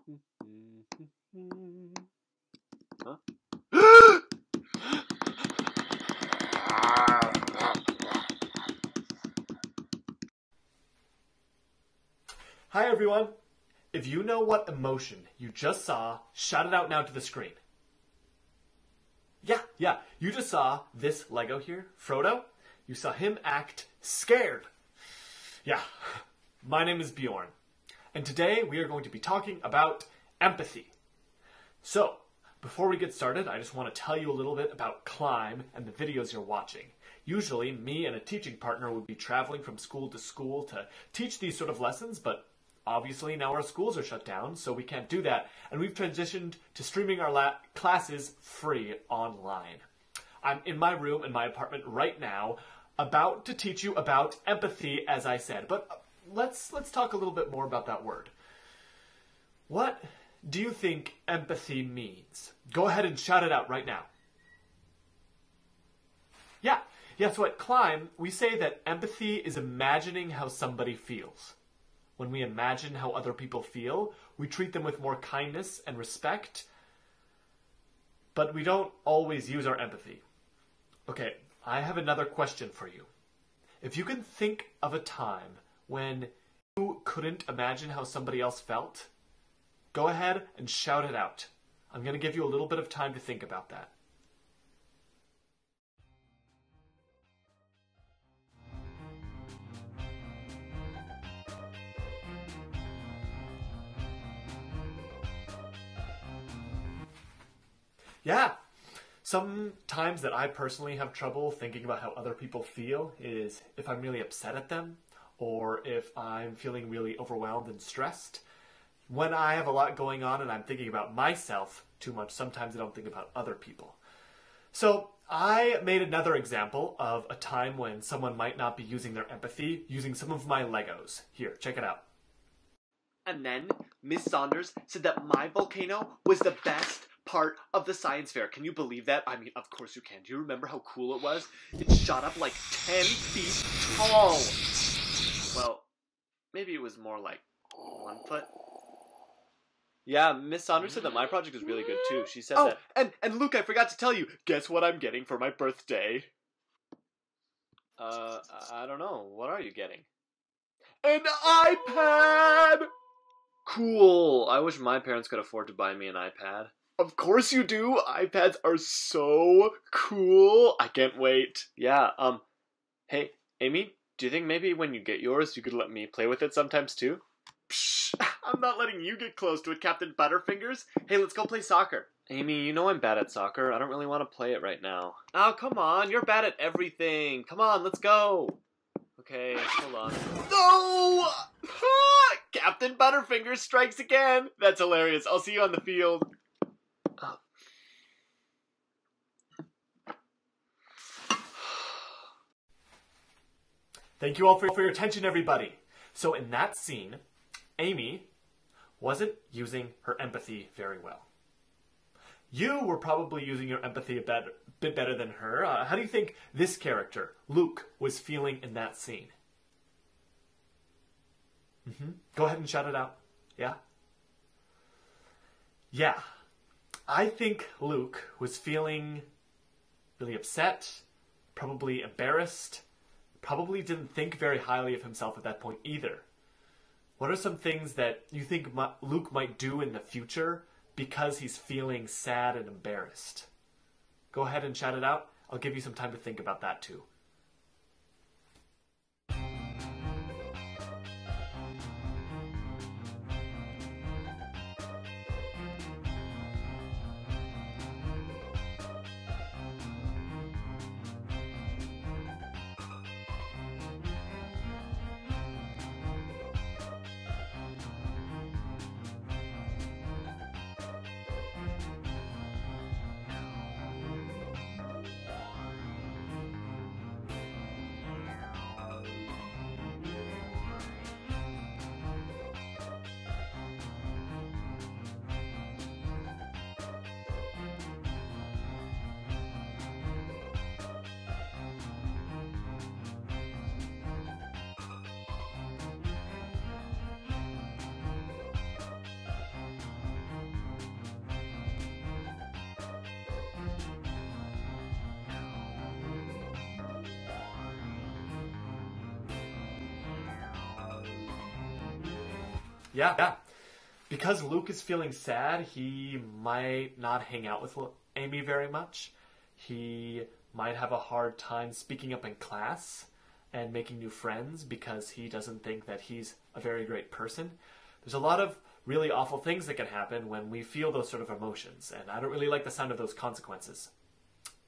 Huh? Hi everyone! If you know what emotion you just saw, shout it out now to the screen. Yeah, you just saw this Lego here, Frodo. You saw him act scared. Yeah, my name is Bjorn, and today we are going to be talking about empathy. So, before we get started, I just want to tell you a little bit about Climb and the videos you're watching. Usually, me and a teaching partner would be traveling from school to school to teach these sort of lessons, but obviously now our schools are shut down, so we can't do that, and we've transitioned to streaming our classes free online. I'm in my room in my apartment right now, about to teach you about empathy, as I said, but let's talk a little bit more about that word. What do you think empathy means? Go ahead and shout it out right now. Yeah, so at Climb, we say that empathy is imagining how somebody feels. When we imagine how other people feel, we treat them with more kindness and respect, but we don't always use our empathy. Okay, I have another question for you. If you can think of a time when you couldn't imagine how somebody else felt, go ahead and shout it out. I'm going to give you a little bit of time to think about that. Yeah, sometimes that I personally have trouble thinking about how other people feel is if I'm really upset at them or if I'm feeling really overwhelmed and stressed. When I have a lot going on and I'm thinking about myself too much, sometimes I don't think about other people. So I made another example of a time when someone might not be using their empathy using some of my Legos. Here, check it out. And then Miss Saunders said that my volcano was the best part of the science fair. Can you believe that? I mean, of course you can. Do you remember how cool it was? It shot up like 10 feet tall. Well, maybe it was more like 1 foot. Yeah, Miss Saunders said that my project is really good too. She said that. And Luke, I forgot to tell you. Guess what I'm getting for my birthday? I don't know. What are you getting? An iPad! Cool. I wish my parents could afford to buy me an iPad. Of course you do. iPads are so cool. I can't wait. Yeah, hey, Amy, do you think maybe when you get yours, you could let me play with it sometimes too? Psh, I'm not letting you get close to it, Captain Butterfingers. Hey, let's go play soccer. Amy, you know I'm bad at soccer. I don't really want to play it right now. Oh, come on. You're bad at everything. Come on, let's go. Okay, hold on. No! Captain Butterfingers strikes again. That's hilarious. I'll see you on the field. Thank you all for your attention, everybody. So in that scene, Amy wasn't using her empathy very well. You were probably using your empathy a bit better than her. How do you think this character, Luke, was feeling in that scene? Go ahead and shout it out. Yeah? Yeah. I think Luke was feeling really upset, probably embarrassed, probably didn't think very highly of himself at that point either. What are some things that you think Luke might do in the future because he's feeling sad and embarrassed? Go ahead and shout it out. I'll give you some time to think about that too. Yeah. Because Luke is feeling sad, he might not hang out with Amy very much. He might have a hard time speaking up in class and making new friends because he doesn't think that he's a very great person. There's a lot of really awful things that can happen when we feel those sort of emotions, and I don't really like the sound of those consequences.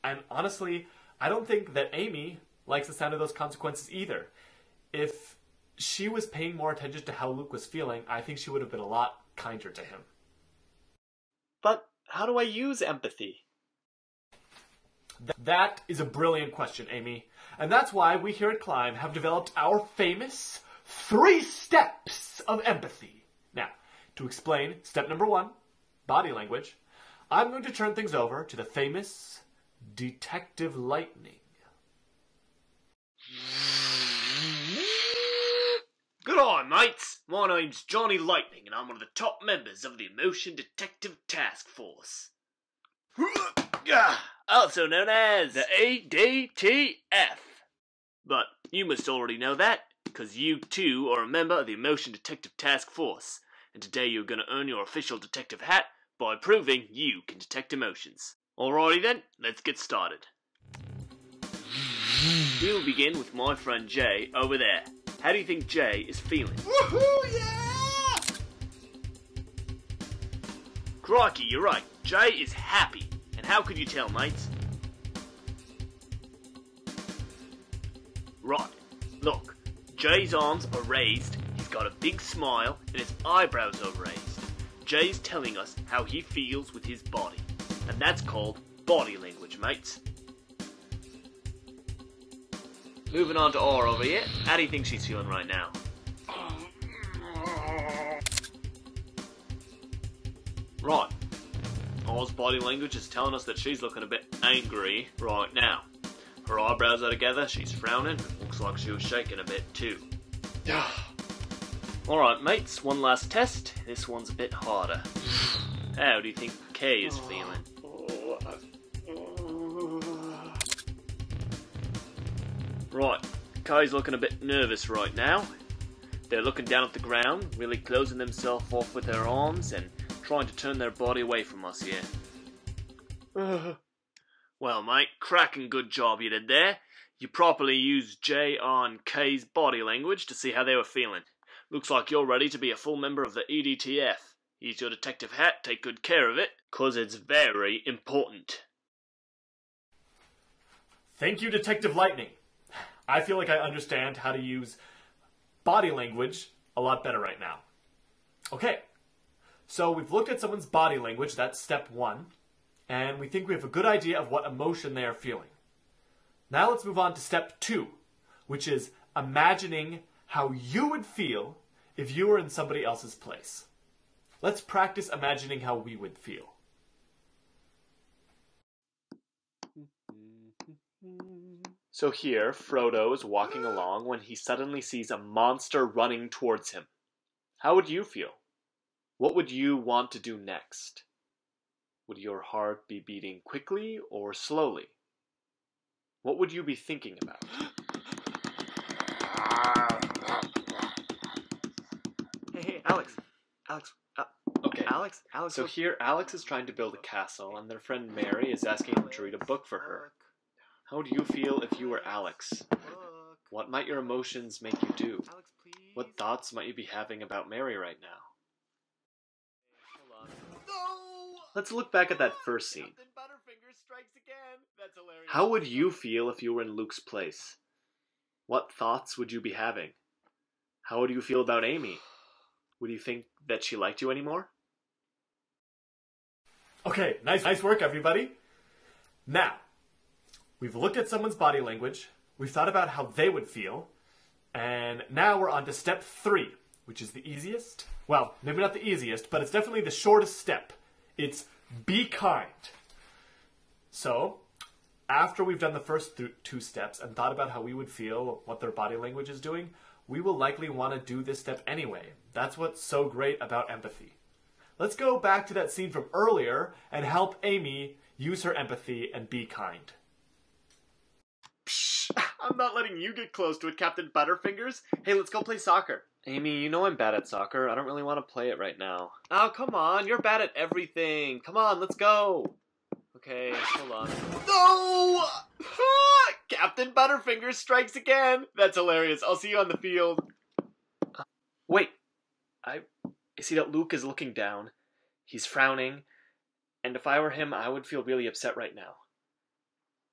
And honestly, I don't think that Amy likes the sound of those consequences either. If she was paying more attention to how Luke was feeling, I think she would have been a lot kinder to him. But how do I use empathy? That is a brilliant question, Amy. And that's why we here at Climb have developed our famous 3 steps of empathy. Now, to explain step number 1, body language, I'm going to turn things over to the famous Detective Lightning. Good on, mates. My name's Johnny Lightning, and I'm one of the top members of the Emotion Detective Task Force. Also known as the EDTF. But you must already know that, because you too are a member of the Emotion Detective Task Force, and today you're going to earn your official detective hat by proving you can detect emotions. Alrighty then, let's get started. We'll begin with my friend Jay over there. How do you think Jay is feeling? Woohoo, yeah! Crikey, you're right. Jay is happy. And how could you tell, mates? Right. Look, Jay's arms are raised, he's got a big smile, and his eyebrows are raised. Jay's telling us how he feels with his body. And that's called body language, mates. Moving on to R over here. How do you think she's feeling right now? Right. R's body language is telling us that she's looking a bit angry right now. Her eyebrows are together, she's frowning, looks like she was shaking a bit too. Alright mates, one last test. This one's a bit harder. How do you think Kay is feeling? Right, Kay's looking a bit nervous right now. They're looking down at the ground, really closing themselves off with their arms and trying to turn their body away from us here. Well, mate, cracking good job you did there. You properly used J on K's body language to see how they were feeling. Looks like you're ready to be a full member of the EDTF. Here's your detective hat, take good care of it, 'cause it's very important. Thank you, Detective Lightning. I feel like I understand how to use body language a lot better right now. Okay, so we've looked at someone's body language, that's step 1, and we think we have a good idea of what emotion they are feeling. Now let's move on to step 2, which is imagining how you would feel if you were in somebody else's place. Let's practice imagining how we would feel. So here, Frodo is walking along when he suddenly sees a monster running towards him. How would you feel? What would you want to do next? Would your heart be beating quickly or slowly? What would you be thinking about? Hey, Alex. Okay. Alex. So here, Alex is trying to build a castle, and their friend Mary is asking him to read a book for her. How would you feel if you were Alex? What might your emotions make you do? What thoughts might you be having about Mary right now? Let's look back at that first scene. How would you feel if you were in Luke's place? What thoughts would you be having? How would you feel about Amy? Would you think that she liked you anymore? Okay, nice work, everybody. Now, we've looked at someone's body language, we've thought about how they would feel, and now we're on to step 3, which is the easiest. Well, maybe not the easiest, but it's definitely the shortest step. It's be kind. So, after we've done the first 2 steps and thought about how we would feel, what their body language is doing, we will likely want to do this step anyway. That's what's so great about empathy. Let's go back to that scene from earlier and help Amy use her empathy and be kind. Psh, I'm not letting you get close to it, Captain Butterfingers. Hey, let's go play soccer. Amy, you know I'm bad at soccer. I don't really want to play it right now. Oh, come on. You're bad at everything. Come on, let's go. Okay, hold on. No! Captain Butterfinger strikes again. That's hilarious. I'll see you on the field. Wait. I see that Luke is looking down. He's frowning. And if I were him, I would feel really upset right now.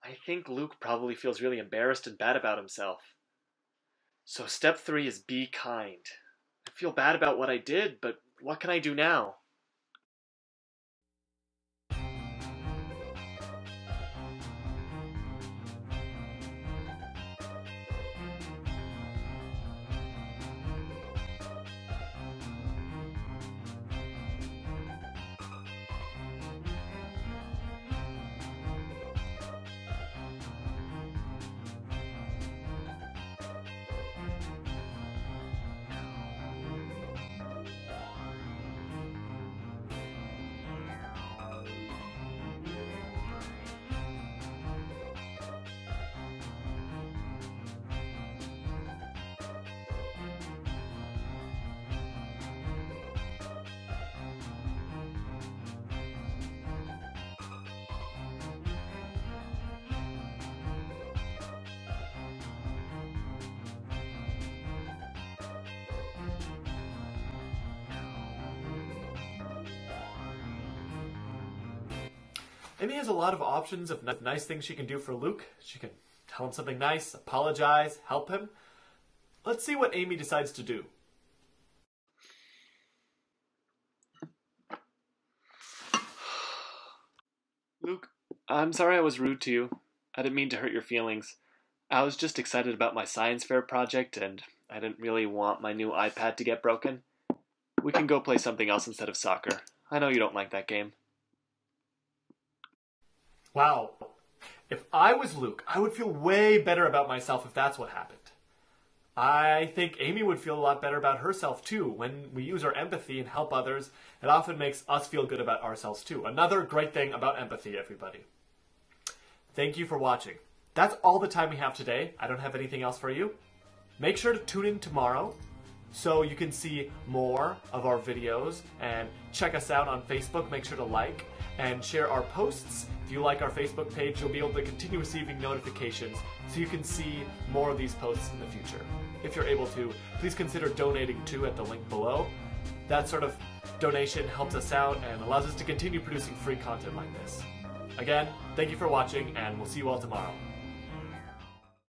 I think Luke probably feels really embarrassed and bad about himself. So step 3 is be kind. I feel bad about what I did, but what can I do now? Amy has a lot of options of nice things she can do for Luke. She can tell him something nice, apologize, help him. Let's see what Amy decides to do. Luke, I'm sorry I was rude to you. I didn't mean to hurt your feelings. I was just excited about my science fair project, and I didn't really want my new iPad to get broken. We can go play something else instead of soccer. I know you don't like that game. Wow. If I was Luke, I would feel way better about myself if that's what happened. I think Amy would feel a lot better about herself too. When we use our empathy and help others, it often makes us feel good about ourselves too. Another great thing about empathy, everybody. Thank you for watching. That's all the time we have today. I don't have anything else for you. Make sure to tune in tomorrow so you can see more of our videos, and check us out on Facebook. Make sure to like and share our posts. If you like our Facebook page, you'll be able to continue receiving notifications so you can see more of these posts in the future. If you're able to, please consider donating too at the link below. That sort of donation helps us out and allows us to continue producing free content like this. Again, thank you for watching, and we'll see you all tomorrow.